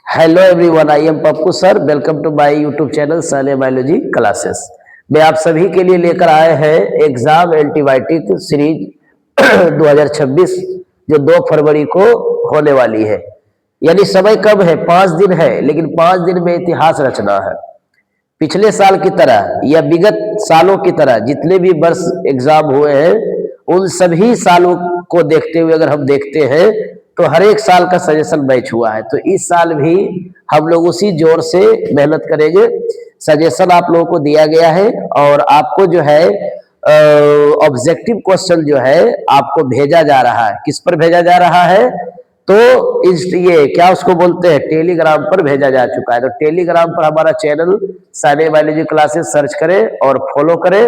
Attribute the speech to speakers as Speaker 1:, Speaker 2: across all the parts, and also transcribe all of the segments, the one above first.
Speaker 1: Hello everyone, I am Pappu sir. Welcome to my YouTube channel sun biology classes. मैं आप सभी के लिए लेकर आए हैं एग्जाम एंटीबायोटिक सीरीज 2026 जो 2 फरवरी को होने वाली है। यानी समय कम है, 5 दिन है, लेकिन 5 दिन में इतिहास रचना है। पिछले साल की तरह या विगत सालों की तरह जितने भी वर्ष एग्जाम हुए हैं उन सभी सालों को देखते हुए अगर हम देखते हैं तो हर एक साल का सजेशन मैच हुआ है। तो इस साल भी हम लोग उसी जोर से मेहनत करेंगे। सजेशन आप लोगों को दिया गया है और आपको जो है ऑब्जेक्टिव क्वेश्चन जो है आपको भेजा जा रहा है। किस पर भेजा जा रहा है? तो ये क्या उसको बोलते हैं, टेलीग्राम पर भेजा जा चुका है। तो टेलीग्राम पर हमारा channel sun biology classes search करें और फॉलो करें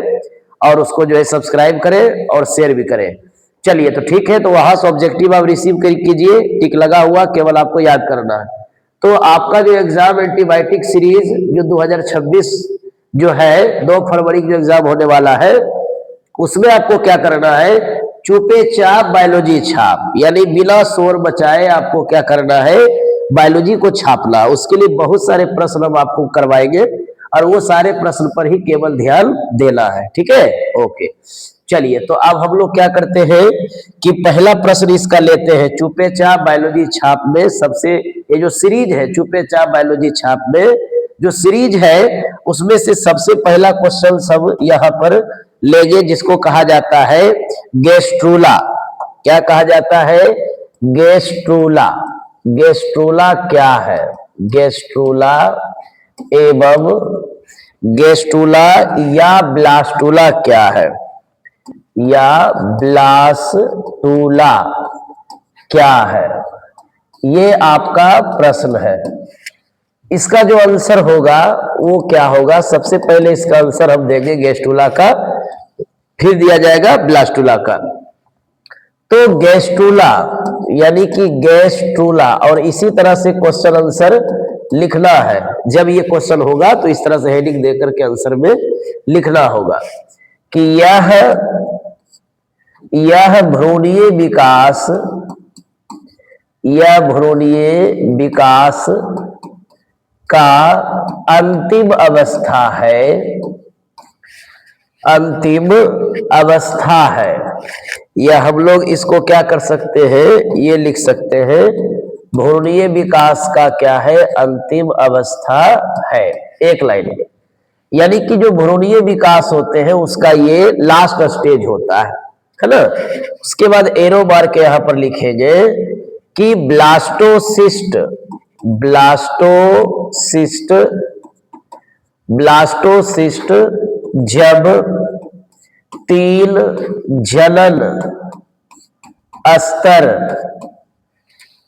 Speaker 1: और उसको जो है सब्सक्राइब करें और शेयर भी करें। चलिए तो ठीक है, तो वहां से ऑब्जेक्टिव आप रिसीव कीजिए, टिक लगा हुआ, केवल आपको याद करना है। तो आपका जो एग्जाम एंटीबायोटिक सीरीज जो 2026 जो है 2 फरवरी जो एग्जाम होने वाला है उसमें आपको क्या करना है, चुपे चाप बायोलॉजी छाप, यानी बिना शोर मचाए आपको क्या करना है, बायोलॉजी को छापना। उसके लिए बहुत सारे प्रश्न हम आपको करवाएंगे और वो सारे प्रश्न पर ही केवल ध्यान देना है। ठीक है, ओके। चलिए तो अब हम लोग क्या करते हैं कि पहला प्रश्न इसका लेते हैं। चुपे चाप बायोलॉजी छाप में सबसे ये जो सीरीज है चुपे चाप बायोलॉजी छाप में जो सीरीज है उसमें से सबसे पहला क्वेश्चन सब यहाँ पर लेंगे, जिसको कहा जाता है गैस्ट्रूला। क्या कहा जाता है? गैस्ट्रूला। गैस्ट्रूला क्या है? गैस्ट्रूला एवं गैस्ट्रूला या ब्लास्टूला क्या है, या ब्लास्टूला क्या है, ये आपका प्रश्न है। इसका जो आंसर होगा वो क्या होगा? सबसे पहले इसका आंसर हम देंगे गैस्ट्रूला का, फिर दिया जाएगा ब्लास्टूला का। तो गैस्ट्रूला यानी कि गैस्ट्रूला, और इसी तरह से क्वेश्चन आंसर लिखना है। जब ये क्वेश्चन होगा तो इस तरह से हेडिंग देकर के आंसर में लिखना होगा कि यह भ्रूणीय विकास, यह भ्रूणीय विकास का अंतिम अवस्था है, अंतिम अवस्था है। या हम लोग इसको क्या कर सकते हैं, ये लिख सकते हैं भ्रूणीय विकास का क्या है, अंतिम अवस्था है, एक लाइन में। यानी कि जो भ्रूणीय विकास होते हैं उसका ये लास्ट स्टेज होता है ना। उसके बाद एरो मार के यहां पर लिखेंगे कि ब्लास्टोसिस्ट, ब्लास्टोसिस्ट, ब्लास्टोसिस्ट जब 3 जनन स्तर,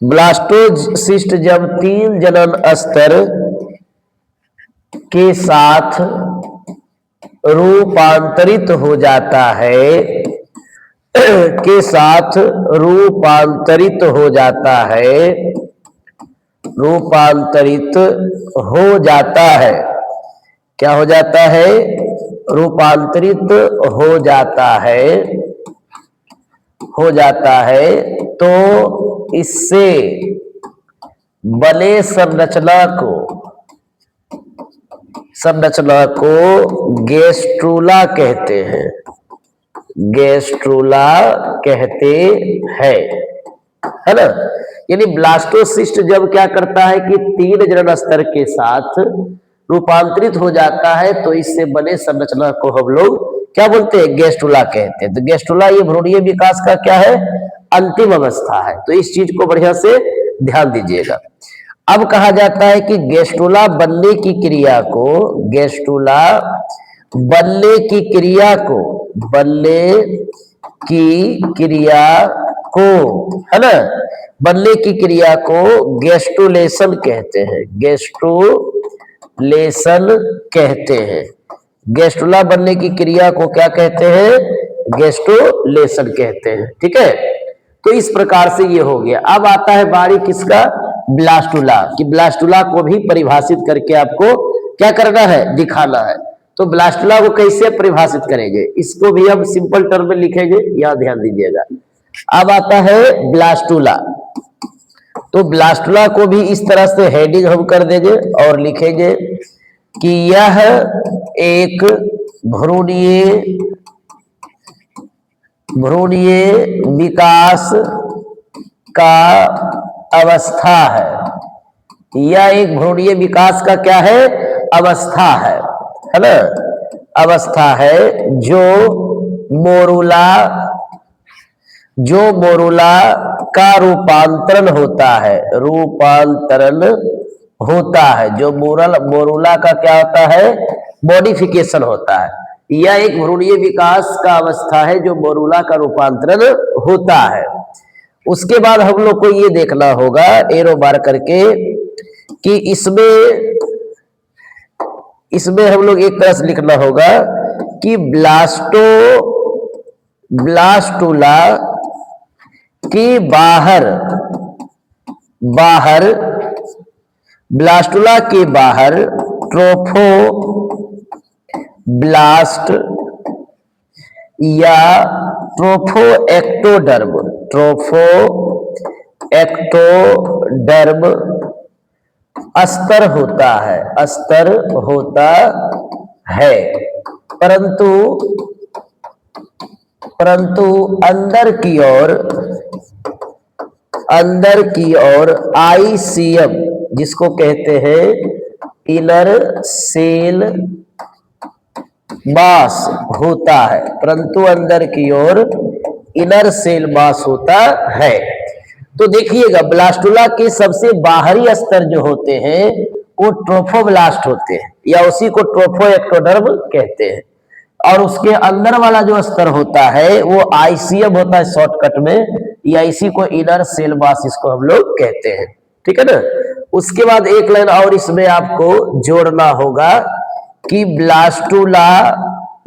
Speaker 1: ब्लास्टोसिस्ट जब 3 जनन स्तर के साथ रूपांतरित हो जाता है, के साथ रूपांतरित हो जाता है, रूपांतरित हो जाता है, क्या हो जाता है? रूपांतरित हो जाता है, हो जाता है। तो इससे बने संरचना को गैस्ट्रूला कहते हैं, गैस्ट्रूला कहते हैं, है ना। यानी ब्लास्टोसिस्ट जब क्या करता है कि 3 जनन स्तर के साथ रूपांतरित हो जाता है तो इससे बने संरचना को हम लोग क्या बोलते हैं? गैस्ट्रूला कहते हैं। तो गैस्ट्रूला ये भ्रूणीय विकास का क्या है? अंतिम अवस्था है। तो इस चीज को बढ़िया से ध्यान दीजिएगा। अब कहा जाता है कि गैस्ट्रूला बनने की क्रिया को, गैस्ट्रूला बनने की क्रिया को, बनने की क्रिया को, है ना, बनने की क्रिया को गैस्ट्रूलेशन कहते हैं, गैस्ट्रूलेशन कहते हैं। गैस्ट्रूला बनने की क्रिया को क्या कहते हैं? गैस्ट्रूलेशन कहते हैं। ठीक है, तो इस प्रकार से ये हो गया। अब आता है बारी किसका? ब्लास्टूला, कि ब्लास्टूला को भी परिभाषित करके आपको क्या करना है? दिखाना है। तो ब्लास्टूला को कैसे परिभाषित करेंगे, इसको भी हम सिंपल टर्म में लिखेंगे, यहां ध्यान दीजिएगा। अब आता है ब्लास्टूला। तो ब्लास्टुला को भी इस तरह से हेडिंग हम कर देंगे और लिखेंगे कि यह एक भ्रूणीय विकास का अवस्था है। यह एक भ्रूणीय विकास का क्या है? अवस्था है ना? अवस्था है जो मोरूला का रूपांतरण होता है। जो मोरूला का क्या होता है? मॉडिफिकेशन होता है। यह एक भ्रूणीय विकास का अवस्था है जो मोरूला का रूपांतरण होता है। उसके बाद हम लोग को ये देखना होगा एरो बार करके कि इसमें हम लोग एक तरह से लिखना होगा कि ब्लास्टुला के बाहर ट्रोफोब्लास्ट या ट्रोफोएक्टोडर्म अस्तर होता है, परंतु अंदर की ओर आईसीएम, जिसको कहते हैं इनर सेल मास होता है, परंतु अंदर की ओर इनर सेल मास होता है। तो देखिएगा ब्लास्टुला के सबसे बाहरी स्तर जो होते हैं वो ट्रोफोब्लास्ट होते हैं या उसी को ट्रोफोएक्टोडर्म कहते हैं, और उसके अंदर वाला जो स्तर होता है वो आईसीएम होता है शॉर्टकट में, या इसी को इनर सेल मास इसको हम लोग कहते हैं। ठीक है ना? उसके बाद एक लाइन और इसमें आपको जोड़ना होगा कि ब्लास्टुला,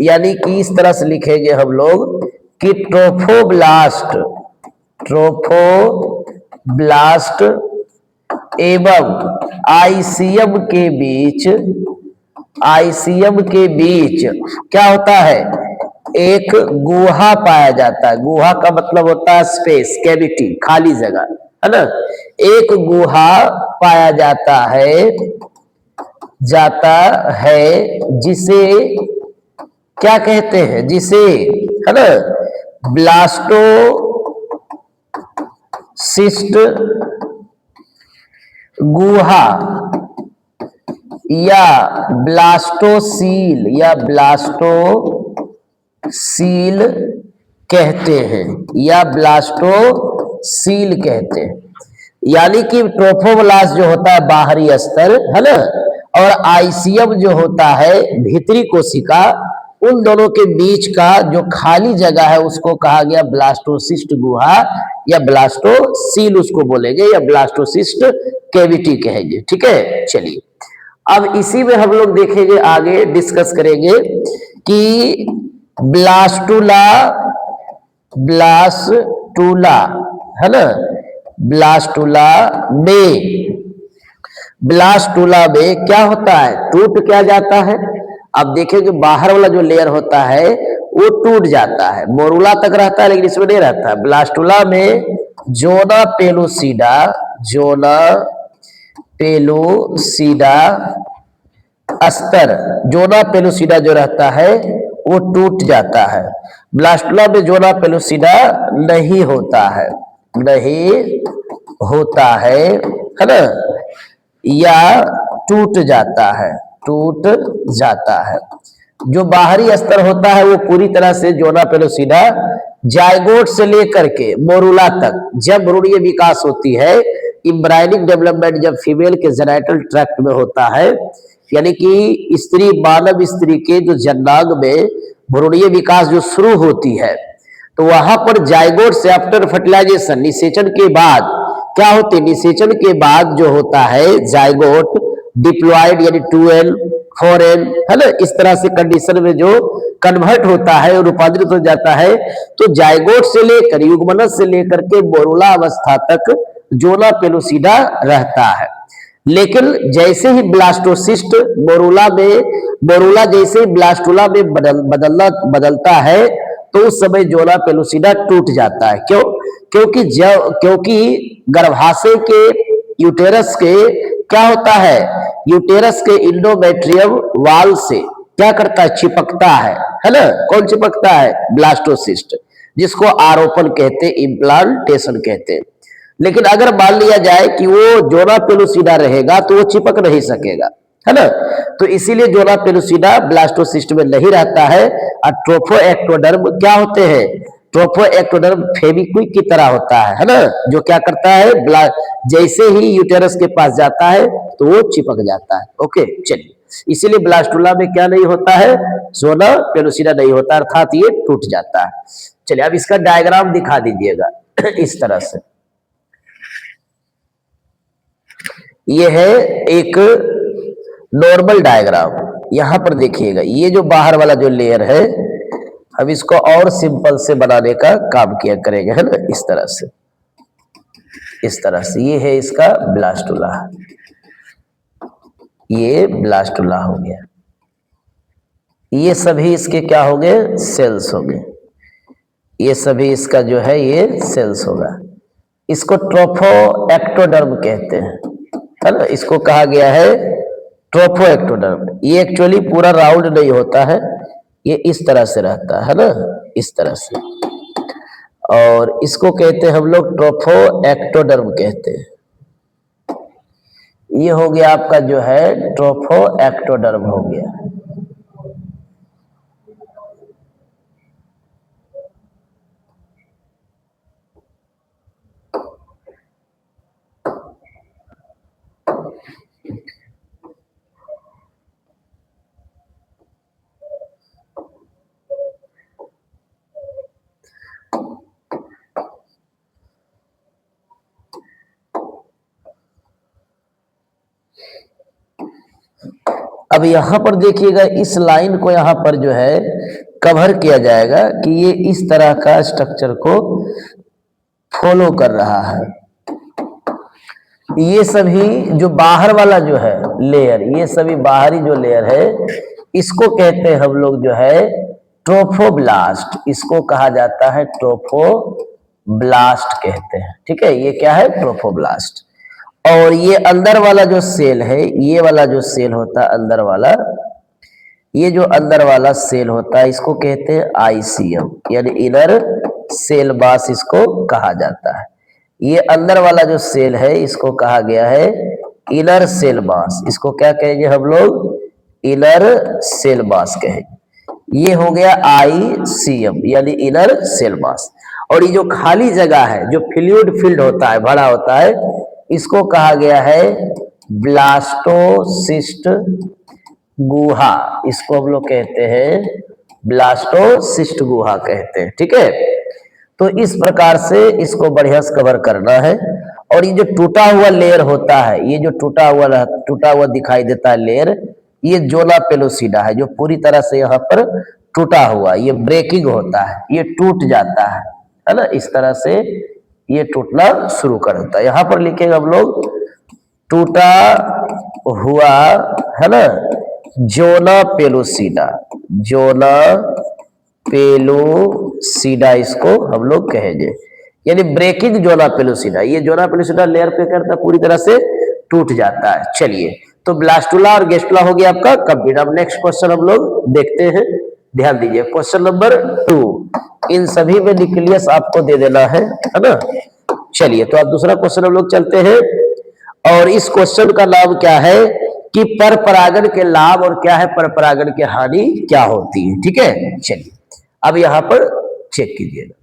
Speaker 1: यानी कि इस तरह से लिखेंगे हम लोग कि ट्रोफोब्लास्ट एवं आईसीएम के बीच क्या होता है? एक गुहा पाया जाता है। गुहा का मतलब होता है स्पेस, कैविटी, खाली जगह, है ना? एक गुहा पाया जाता है जिसे क्या कहते हैं? जिसे, है ना, ब्लास्टोसिस्ट गुहा या ब्लास्टोसील कहते हैं, यानी कि ट्रोफोब्लास्ट जो होता है बाहरी स्तर, है ना, और आईसीएम जो होता है भीतरी कोशिका, उन दोनों के बीच का जो खाली जगह है उसको कहा गया ब्लास्टोसिस्ट गुहा या ब्लास्टोसील उसको बोलेंगे, या ब्लास्टोसिस्ट कैविटी कहेंगे। ठीक है, चलिए अब इसी में हम लोग देखेंगे, आगे डिस्कस करेंगे कि ब्लास्टुला, है ना, ब्लास्टुला में क्या होता है? टूट क्या जाता है? अब देखिए बाहर वाला जो लेयर होता है वो टूट जाता है, मोरूला तक रहता है लेकिन इसमें नहीं रहता है। ब्लास्टुला में जोना पेलुसिडा अस्तर, जोना पेलुसिडा जो रहता है वो टूट जाता है। ब्लास्टुला में जोना पेलुसिडा नहीं होता है, है ना, या टूट जाता है। जो बाहरी स्तर होता है वो पूरी तरह से जोना पेलुसिडा जायगोट से लेकर के मोरूला तक जब भ्रूणीय विकास होती है, एम्ब्रायनिक डेवलपमेंट जब फीमेल के जेनाइटल ट्रैक्ट में होता है, यानी कि मानव स्त्री के जो जननांग में भ्रूणीय विकास जो शुरू होती है, तो वहां पर जायगोट से आफ्टर फर्टिलाइजेशन, निषेचन के बाद क्या होते? निषेचन के बाद जो होता है जायगोट डिप्लॉयड यानी 2n 4n, है ना, इस तरह से कंडीशन में जो कन्वर्ट होता है और रूपांतरित हो जाता है। तो जायगोट से लेकर युग्मनज से लेकर के मोरूला अवस्था तक जोना पेलुसिडा रहता है, लेकिन जैसे ही ब्लास्टोसिस्ट मोरूला जैसे ही ब्लास्टुला में बदलता है तो उस समय जोना पेलुसिडा टूट जाता है। क्योंकि गर्भाशय के यूटेरस के क्या होता है, यूटेरस के इंडोमेट्रियम वाल से क्या करता है, चिपकता है ना। कौन चिपकता है, ब्लास्टोसिस्ट, जिसको आरोपण कहते हैं, इम्प्लांटेशन कहते हैं। लेकिन अगर मान लिया जाए कि वो जोना पेलुसिडा रहेगा तो वो चिपक नहीं सकेगा, है ना। तो इसीलिए जोना पेलुसिडा ब्लास्टोसिस्ट में नहीं रहता है। और ट्रोफोएक्टोडर्म क्या होते हैं, ट्रोफोएक्टोडर्म फेविक्विक की तरह होता है ना, जो क्या करता है, जैसे ही यूटेरस के पास जाता है तो वो चिपक जाता है। ओके, चलिए, इसीलिए ब्लास्टुला में क्या नहीं होता है, जोना पेलुसिडा नहीं होता, अर्थात ये टूट जाता है। चलिए, अब इसका डायग्राम दिखा दीजिएगा इस तरह से। ये है एक नॉर्मल डायग्राम, यहां पर देखिएगा, ये जो बाहर वाला जो लेयर है, हम इसको और सिंपल से बनाने का काम किया करेंगे, है ना, इस तरह से, इस तरह से। ये है इसका ब्लास्टुला, ये ब्लास्टुला हो गया। ये सभी इसके क्या हो गए, सेल्स हो गए। ये सभी इसका जो है ये सेल्स होगा। इसको ट्रोफोएक्टोडर्म कहते हैं, है ना। इसको कहा गया है ट्रोफोएक्टोडर्म। ये एक्चुअली पूरा राउंड नहीं होता है, ये इस तरह से रहता है ना, इस तरह से। और इसको कहते हैं हम लोग ट्रोफोएक्टोडर्म कहते हैं। ये हो गया आपका जो है ट्रोफोएक्टोडर्म हो गया। अब यहां पर देखिएगा, इस लाइन को यहां पर जो है कवर किया जाएगा कि ये इस तरह का स्ट्रक्चर को फॉलो कर रहा है। ये सभी जो बाहर वाला जो है लेयर, ये सभी बाहरी जो लेयर है, इसको कहते हैं हम लोग जो है ट्रोफोब्लास्ट। इसको कहा जाता है ट्रोफोब्लास्ट कहते हैं, ठीक है। ये क्या है, ट्रोफोब्लास्ट। और ये अंदर वाला जो सेल है, ये वाला जो सेल होता है अंदर वाला, ये जो अंदर वाला सेल होता है, इसको कहते हैं आईसीएम, यानी इनर सेल मास इसको कहा जाता है। ये अंदर वाला जो सेल है, इसको कहा गया है इनर सेल मास। इसको क्या कहेंगे हम लोग, इनर सेल मास कहेंगे। ये हो गया आईसीएम, यानी इनर सेल मास। और ये जो खाली जगह है, जो फ्लूइड फील्ड होता है, भरा होता है, इसको कहा गया है ब्लास्टोसिस्ट गुहा। इसको हम लोग कहते हैं ब्लास्टोसिस्ट गुहा कहते हैं, ठीक है। तो इस प्रकार से इसको बढ़िया से कवर करना है। और ये जो टूटा हुआ लेयर होता है, ये जो टूटा हुआ दिखाई देता है लेयर, ये जोना पेलुसिडा है, जो पूरी तरह से यहाँ पर टूटा हुआ, ये ब्रेकिंग होता है, ये टूट जाता है ना। इस तरह से ये टूटना शुरू कर देता है। यहां पर लिखेंगे हम लोग टूटा हुआ, है ना, जोना पेलुसिडा, जोना पेलुसिडा इसको हम लोग कहेंगे, यानी ब्रेकिंग जोना पेलुसिडा। ये जोना पेलुसिडा लेयर पे करता पूरी तरह से टूट जाता है। चलिए, तो ब्लास्टुला और गेस्टुला हो गया आपका कंप्लीट। अब नेक्स्ट क्वेश्चन हम लोग देखते हैं, ध्यान दीजिए। क्वेश्चन नंबर 2, इन सभी में न्यूक्लियस आपको दे देना है ना। चलिए, तो अब दूसरा क्वेश्चन हम लोग चलते हैं। और इस क्वेश्चन का नाम क्या है कि पर परागण के लाभ और क्या है पर परागण की हानि क्या होती है, ठीक है। चलिए, अब यहां पर चेक कीजिएगा।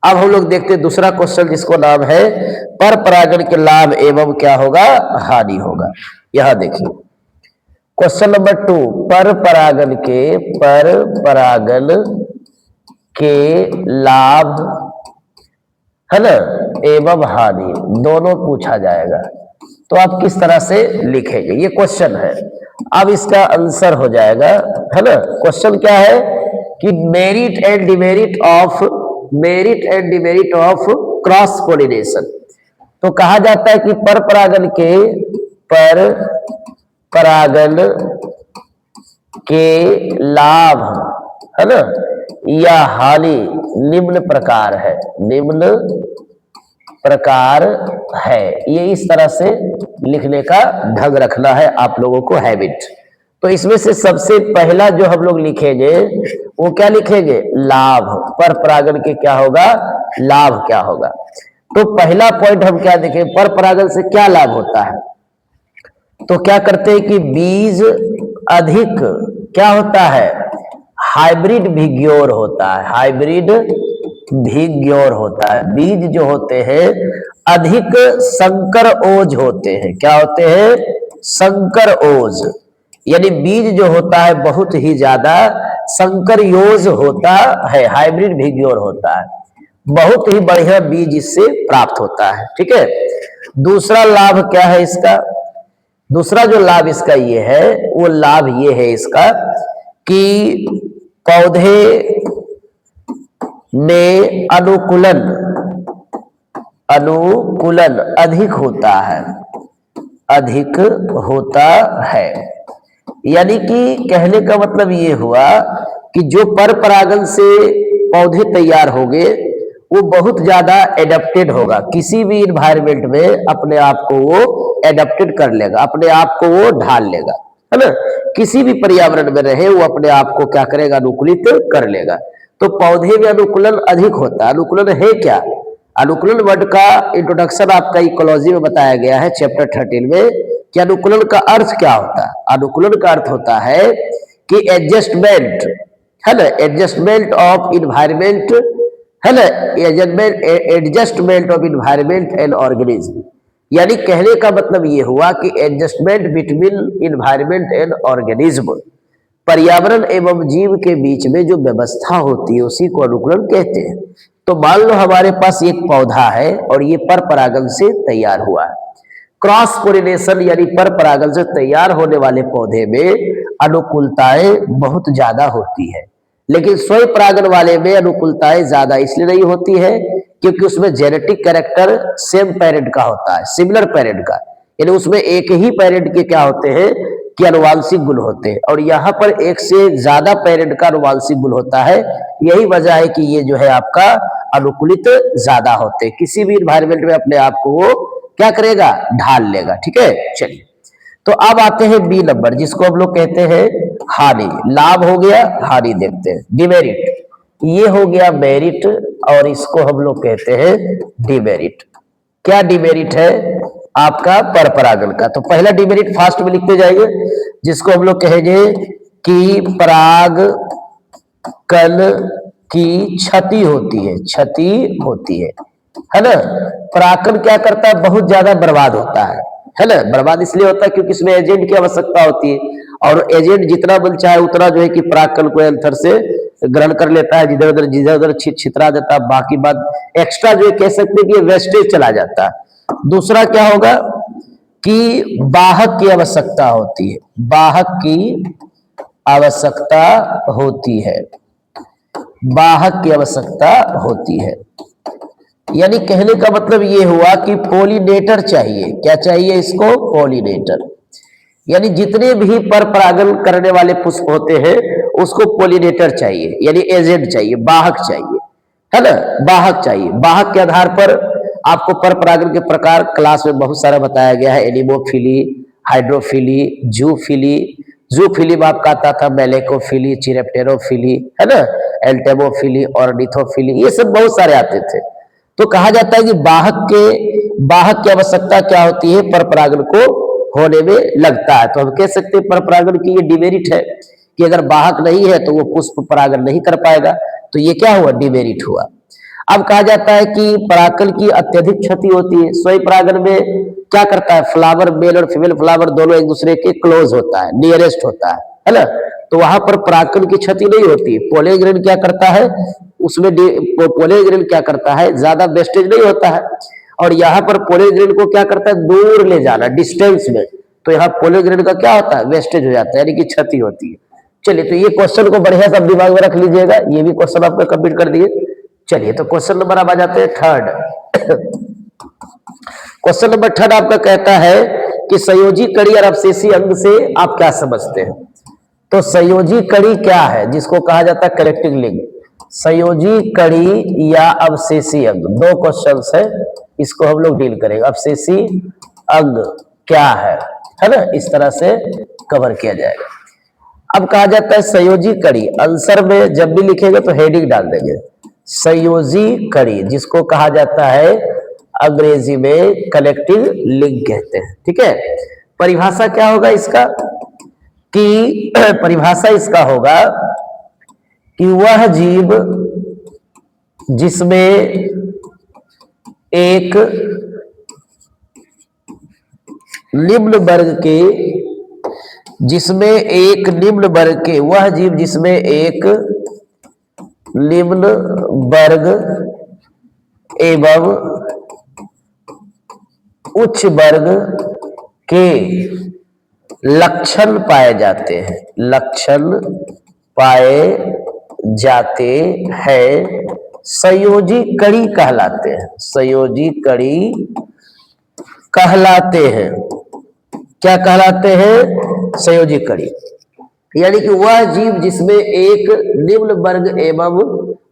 Speaker 1: अब हम लोग देखते हैं दूसरा क्वेश्चन, जिसको नाम है पर परागण के लाभ एवं क्या होगा, हानि होगा। यहां देखिए क्वेश्चन नंबर 2, पर परागण के लाभ, है ना, एवं हानि दोनों पूछा जाएगा। तो आप किस तरह से लिखेंगे, ये क्वेश्चन है। अब इसका आंसर हो जाएगा, है ना। क्वेश्चन क्या है कि merit and demerit of cross pollination. तो कहा जाता है कि पर परागण के लाभ, है ना, या हानि निम्न प्रकार है, निम्न प्रकार है। ये इस तरह से लिखने का ढंग रखना है आप लोगों को, हैबिट। तो इसमें से सबसे पहला जो हम लोग लिखेंगे वो क्या लिखेंगे, लाभ। पर परागण के क्या होगा, लाभ क्या होगा। तो पहला पॉइंट हम क्या देखें, पर परागण से क्या लाभ होता है। तो क्या करते हैं कि बीज अधिक क्या होता है, हाइब्रिड विग्योर होता है, हाइब्रिड विग्योर होता है। बीज जो होते हैं अधिक संकर ओज होते हैं। क्या होते हैं, संकर ओज। यानी बीज जो होता है बहुत ही ज्यादा संकर योज होता है, हाइब्रिड विग्योर होता है। बहुत ही बढ़िया बीज इससे प्राप्त होता है। ठीक है। दूसरा लाभ क्या है इसका, दूसरा जो लाभ इसका ये है, वो लाभ ये है इसका कि पौधे में अनुकूलन अधिक होता है, अधिक होता है। यानी कि कहने का मतलब ये हुआ कि जो पर परागण से पौधे तैयार होंगे वो बहुत ज्यादा एडेप्टेड होगा, किसी भी इन्वायरमेंट में अपने आप को वो एडेप्टेड कर लेगा, अपने आप को वो ढाल लेगा, है ना। किसी भी पर्यावरण में रहे वो अपने आप को क्या करेगा, अनुकूलित कर लेगा। तो पौधे में अनुकूलन अधिक होता है। अनुकूलन है क्या, अनुकूलन वर्ड का इंट्रोडक्शन आपका इकोलॉजी में बताया गया है चैप्टर 13 में कि अनुकूलन का अर्थ क्या होता है। अनुकूलन का अर्थ होता है कि एडजस्टमेंट, है ना, एडजस्टमेंट ऑफ इन्वायरमेंट, है ना, adjustment of environment and organism. यानी कहने का मतलब ये हुआ कि adjustment between environment and organism, पर्यावरण एवं जीव के बीच में जो व्यवस्था होती है उसी को अनुकूलन कहते हैं। तो मान लो हमारे पास एक पौधा है और ये पर परागण से तैयार हुआ है। क्रॉस पोलिनेशन यानी पर परागण से तैयार होने वाले पौधे में अनुकूलताएं बहुत ज्यादा होती है, लेकिन स्वयं परागण वाले में अनुकूलताएं ज्यादा इसलिए नहीं होती है क्योंकि उसमें जेनेटिक कैरेक्टर सेम पेरेंट का होता है, सिमिलर पेरेंट का। यानी उसमें एक ही पेरेंट के क्या होते हैं कि अनुवांशिक गुण होते हैं, और यहाँ पर एक से ज्यादा पेरेंट का अनुवांशिक गुण होता है। यही वजह है कि ये जो है आपका अनुकूलित ज्यादा होते हैं, किसी भी इन्वायरमेंट में अपने आप को वो क्या करेगा, ढाल लेगा। ठीक है। चलिए, तो अब आते हैं बी नंबर, जिसको हम लोग कहते हैं हानि। लाभ हो गया, हानि देखते हैं, डिमेरिट। ये हो गया मेरिट और इसको हम लोग कहते हैं डिमेरिट। क्या डिमेरिट है आपका पर परागण का। तो पहला डिमेरिट फास्ट में लिखते जाइए, जिसको हम लोग कहेंगे कि परागकण की क्षति होती है, क्षति होती है ना। परागकण क्या करता है, बहुत ज्यादा बर्बाद होता है ना। बर्बाद इसलिए होता है क्योंकि इसमें एजेंट की आवश्यकता होती है, और एजेंट जितना बन चाहे उतना जो है कि परागकण को एंथर से ग्रहण कर लेता है, जिधर उधर छितरा देता है। बाकी बात एक्स्ट्रा जो है कह सकते हैं कि वेस्टेज चला जाता है। दूसरा क्या होगा कि वाहक की आवश्यकता होती है, वाहक की आवश्यकता होती है, वाहक की आवश्यकता होती है। यानी कहने का मतलब ये हुआ कि पोलिनेटर चाहिए। क्या चाहिए इसको, पोलिनेटर। यानी जितने भी पर परागण करने वाले पुष्प होते हैं उसको पोलिनेटर चाहिए, यानी एजेंट चाहिए, वाहक चाहिए, है ना, वाहक चाहिए। वाहक के आधार पर आपको पर परागण के प्रकार क्लास में बहुत सारा बताया गया है, एनिमोफिली, हाइड्रोफिली, जूफिली। जूफिली में आपका आता था मेलेकोफिली, चिरेप्टेरोफिली, है ना, एल्टेमोफिली, ऑर्निथोफिली, ये सब बहुत सारे आते थे। तो कहा जाता है कि वाहक की आवश्यकता क्या होती है, पर परागण को होने में लगता है। तो हम कह सकते हैं पर परागण की ये डिमेरिट है कि अगर वाहक नहीं है तो वो पुष्प परागण नहीं कर पाएगा। तो ये क्या हुआ, डिमेरिट हुआ। अब कहा जाता है कि परागकण की अत्यधिक क्षति होती है। स्वयं परागण में क्या करता है, फ्लावर, मेल और फीमेल फ्लावर दोनों एक दूसरे के क्लोज होता है, नियरेस्ट होता है ना। तो वहां पर परागकण की क्षति नहीं होती। पोलन ग्रेन क्या करता है, उसमें पोलन ग्रेन क्या करता है, ज्यादा वेस्टेज नहीं होता है। और यहाँ पर पोलन ग्रेन को क्या करता है, दूर ले जाना, डिस्टेंस में। तो यहाँ पोलन ग्रेन का क्या होता है, वेस्टेज हो जाता है, यानी कि क्षति होती है। चलिए, तो ये क्वेश्चन को बढ़िया सब दिमाग में रख लीजिएगा। ये भी क्वेश्चन आपने कंप्लीट कर दिए। चलिए, तो क्वेश्चन नंबर अब आ जाते हैं थर्ड। क्वेश्चन नंबर थर्ड आपका कहता है कि संयोजी कड़ी और अवशेषी अंग से आप क्या समझते हैं। तो संयोजी कड़ी क्या है, जिसको कहा जाता है कनेक्टिंग लिंक। संयोजी कड़ी या अवशेषी अंग, दो क्वेश्चंस है, इसको हम लोग डील करेंगे। अवशेषी अंग क्या है ना, इस तरह से कवर किया जाएगा। अब कहा जाता है संयोजी कड़ी, आंसर में जब भी लिखेंगे तो हेडिंग डाल देंगे संयोजी कड़ी, जिसको कहा जाता है अंग्रेजी में कनेक्टिंग लिंक कहते हैं। ठीक है, परिभाषा क्या होगा इसका, कि परिभाषा इसका होगा कि वह जीव जिसमें एक निम्न वर्ग के वह जीव जिसमें एक निम्न वर्ग एवं उच्च वर्ग के लक्षण पाए जाते हैं, संयोजी कड़ी कहलाते हैं। क्या कहलाते हैं? संयोजी कड़ी। यानी कि वह जीव जिसमें एक निम्न वर्ग एवं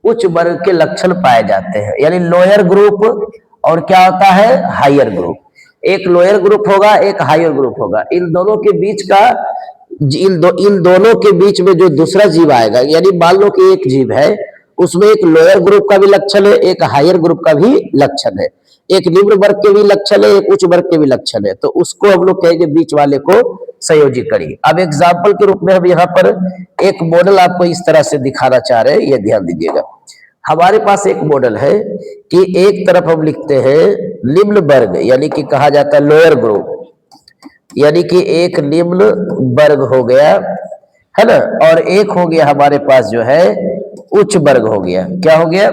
Speaker 1: उच्च वर्ग के लक्षण पाए जाते हैं, यानी लोअर ग्रुप और क्या होता है, हायर ग्रुप। एक लोअर ग्रुप होगा, एक हायर ग्रुप होगा। इन दोनों के बीच में जो दूसरा जीव आएगा, यानी मान लो कि एक जीव है, उसमें एक लोअर ग्रुप का भी लक्षण है, एक हायर ग्रुप का भी लक्षण है, एक निम्न वर्ग के भी लक्षण है, एक उच्च वर्ग के भी लक्षण है, तो उसको हम लोग कहेंगे बीच वाले को संयोजी कड़ी। अब एग्जाम्पल के रूप में हम यहाँ पर एक मॉडल आपको इस तरह से दिखाना चाह रहे हैं, ये ध्यान दीजिएगा। हमारे पास एक मॉडल है कि एक तरफ हम लिखते हैं निम्न वर्ग, यानी कि कहा जाता है लोअर ग्रुप, यानी कि एक निम्न वर्ग हो गया है ना, और एक हो गया हमारे पास जो है उच्च वर्ग हो गया। क्या हो गया?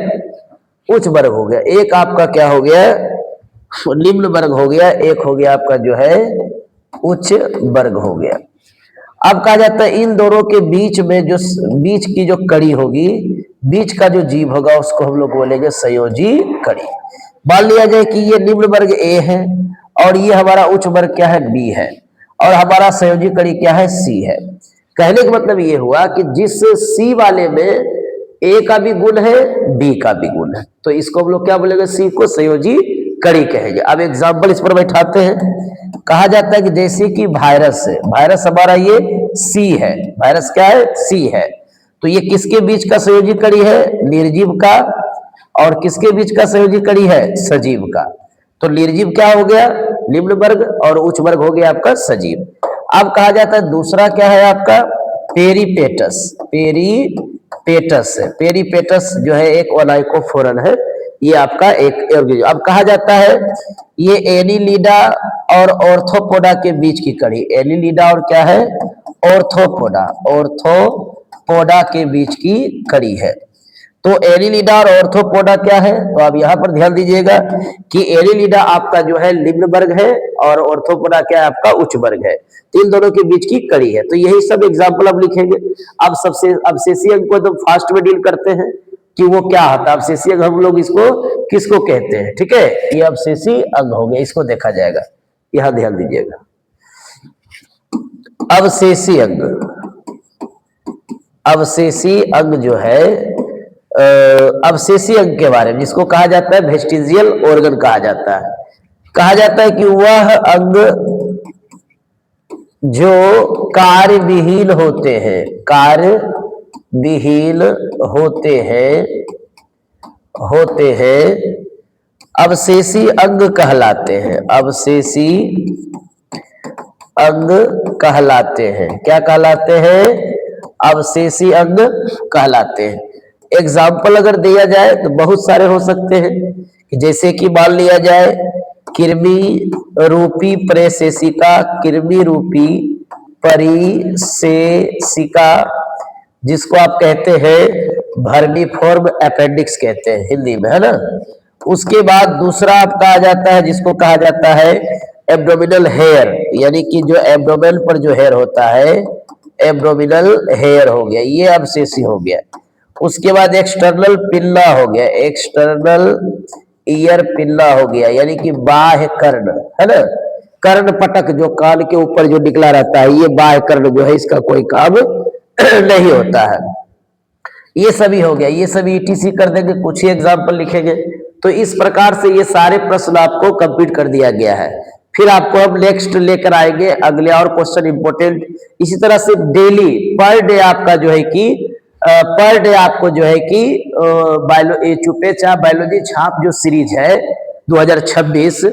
Speaker 1: उच्च वर्ग हो गया। एक आपका क्या हो गया? निम्न वर्ग हो गया, एक हो गया आपका जो है उच्च वर्ग हो गया। अब कहा जाता है इन दोनों के बीच में जो बीच की जो कड़ी होगी, बीच का जो जीव होगा, उसको हम लोग बोलेंगे संयोजी कड़ी। मान लिया जाए कि ये निम्न वर्ग ए है और ये हमारा उच्च वर्ग क्या है, बी है, और हमारा संयोजी कड़ी क्या है, सी है। कहने का मतलब ये हुआ कि जिस सी वाले में ए का भी गुण है, बी का भी गुण है, तो इसको हम लोग क्या बोलेंगे, सी को संयोजी कड़ी कहेंगे। अब एग्जाम्पल इस पर बैठाते हैं। कहा जाता है कि जैसे कि वायरस है, वायरस हमारा ये सी है, वायरस क्या है, सी है, तो ये किसके बीच का संयोजी कड़ी है, निर्जीव का, और किसके बीच का संयोजी कड़ी है, सजीव का। तो निर्जीव क्या हो गया, निम्न वर्ग, और उच्च वर्ग हो गया आपका सजीव। अब कहा जाता है दूसरा क्या है आपका, पेरीपेटस जो है एक ओलाइकोफोरन है, ये आपका एक। अब कहा जाता है ये एनीलिडा और ऑर्थोपोडा के बीच की कड़ी, एनीलिडा और क्या है, ऑर्थोपोडा के बीच की कड़ी है। तो एनीलिडा और ऑर्थोपोडा क्या है, तो आप यहाँ पर ध्यान दीजिएगा कि एनीलिडा आपका जो है निम्न वर्ग है और ऑर्थोपोडा क्या है, आपका उच्च वर्ग है। इन दोनों के बीच की कड़ी है। तो यही सब एग्जाम्पल अब लिखेंगे। अब सबसे अवशेषी अंग को तो फास्ट में डील करते हैं कि वो क्या होता है अवशेषी अंग, हम लोग इसको किसको कहते हैं। ठीक है, ये अवशेषी अंग हो गया, इसको देखा जाएगा, यहां ध्यान दीजिएगा। अवशेषी अंग जो है, अवशेषी अंग के बारे में जिसको कहा जाता है वेस्टिजियल ऑर्गन कहा जाता है। कहा जाता है कि वह अंग जो कार्यविहीन होते हैं अवशेषी अंग कहलाते हैं। क्या कहलाते हैं? अवशेषी अंग कहलाते हैं। एग्जाम्पल अगर दिया जाए तो बहुत सारे हो सकते हैं, जैसे कि मान लिया जाए कृमि रूपी परिसेसिका, जिसको आप कहते हैं वर्मीफॉर्म अपेंडिक्स कहते हैं हिंदी में, है ना। उसके बाद दूसरा आपका आ जाता है जिसको कहा जाता है एब्डोमिनल हेयर, यानी कि जो एब्डोमेन पर जो हेयर होता है, एब्डोमिनल हेयर हो गया, ये अवशेषी हो गया। उसके बाद एक्सटर्नल पिल्ला हो गया, एक्सटर्नल ईयर पिल्ला हो गया, यानी कि बाह्य कर्ण, है ना। कर्ण पटक जो कान के ऊपर जो निकला रहता है, ये बाह्य कर्ण जो है, इसका कोई काम नहीं होता है। ये सभी हो गया, ये सभी ईटीसी कर देंगे, कुछ ही एग्जाम्पल लिखेंगे। तो इस प्रकार से ये सारे प्रश्न आपको कंप्लीट कर दिया गया है। फिर आपको अब नेक्स्ट लेकर आएंगे अगले और क्वेश्चन इंपोर्टेंट। इसी तरह से डेली पर डे आपका जो है कि पर डे आपको जो है कि चुपे चाप बायोलॉजी छाप जो सीरीज है 2026,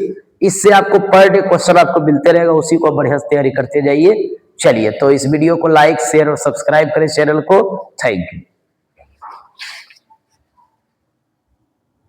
Speaker 1: इससे आपको पर डे क्वेश्चन आपको मिलते रहेगा, उसी को बढ़िया से तैयारी करते जाइए। चलिए, तो इस वीडियो को लाइक शेयर और सब्सक्राइब करें चैनल को। Thank you.